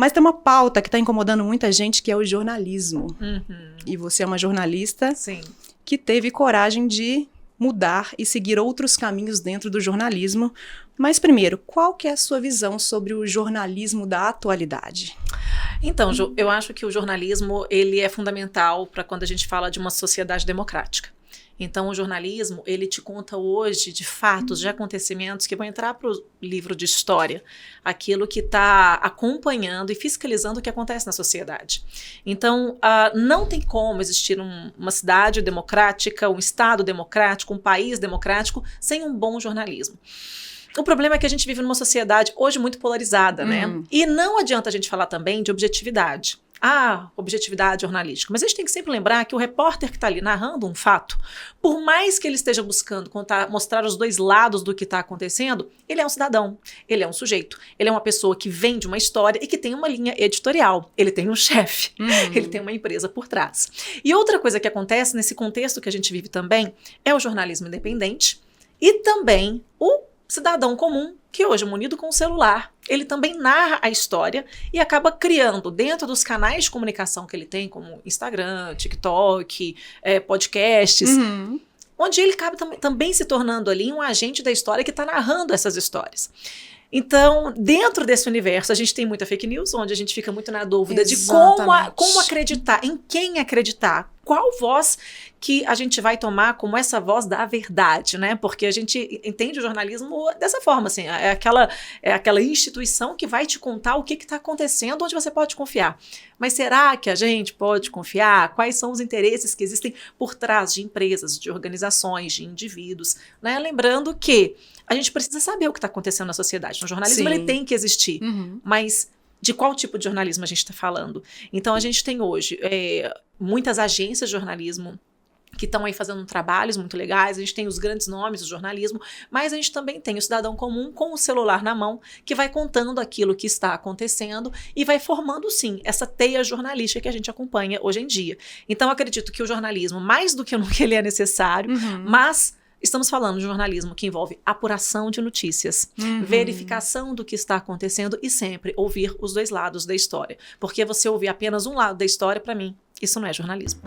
Mas tem uma pauta que está incomodando muita gente, que é o jornalismo. Uhum. E você é uma jornalista Sim. que teve coragem de mudar e seguir outros caminhos dentro do jornalismo. Mas primeiro, qual que é a sua visão sobre o jornalismo da atualidade? Então, Ju, eu acho que o jornalismo ele é fundamental para quando a gente fala de uma sociedade democrática. Então, o jornalismo, ele te conta hoje de fatos, de acontecimentos que vão entrar para o livro de história, aquilo que está acompanhando e fiscalizando o que acontece na sociedade. Então, não tem como existir uma cidade democrática, um estado democrático, um país democrático, sem um bom jornalismo. O problema é que a gente vive numa sociedade hoje muito polarizada, né? E não adianta a gente falar também de objetividade. Objetividade jornalística. Mas a gente tem que sempre lembrar que o repórter que está ali narrando um fato, por mais que ele esteja buscando mostrar os dois lados do que está acontecendo, ele é um cidadão, ele é um sujeito, ele é uma pessoa que vem de uma história e que tem uma linha editorial, ele tem um chefe, ele tem uma empresa por trás. E outra coisa que acontece nesse contexto que a gente vive também é o jornalismo independente e também o cidadão comum, que hoje, munido com o celular, ele também narra a história e acaba criando, dentro dos canais de comunicação que ele tem, como Instagram, TikTok, podcasts, onde ele acaba também se tornando ali um agente da história que está narrando essas histórias. Então, dentro desse universo, a gente tem muita fake news, onde a gente fica muito na dúvida de como acreditar, em quem acreditar, qual voz que a gente vai tomar como essa voz da verdade, né? Porque a gente entende o jornalismo dessa forma, assim, é aquela instituição que vai te contar o que está acontecendo, onde você pode confiar. Mas será que a gente pode confiar? Quais são os interesses que existem por trás de empresas, de organizações, de indivíduos, né? Lembrando que a gente precisa saber o que está acontecendo na sociedade. O jornalismo ele tem que existir, mas de qual tipo de jornalismo a gente está falando? Então, a gente tem hoje muitas agências de jornalismo que estão aí fazendo trabalhos muito legais, a gente tem os grandes nomes do jornalismo, mas a gente também tem o cidadão comum com o celular na mão, que vai contando aquilo que está acontecendo e vai formando, sim, essa teia jornalística que a gente acompanha hoje em dia. Então, eu acredito que o jornalismo, mais do que nunca ele é necessário, mas estamos falando de jornalismo que envolve apuração de notícias, verificação do que está acontecendo e sempre ouvir os dois lados da história. Porque você ouvir apenas um lado da história, para mim, isso não é jornalismo.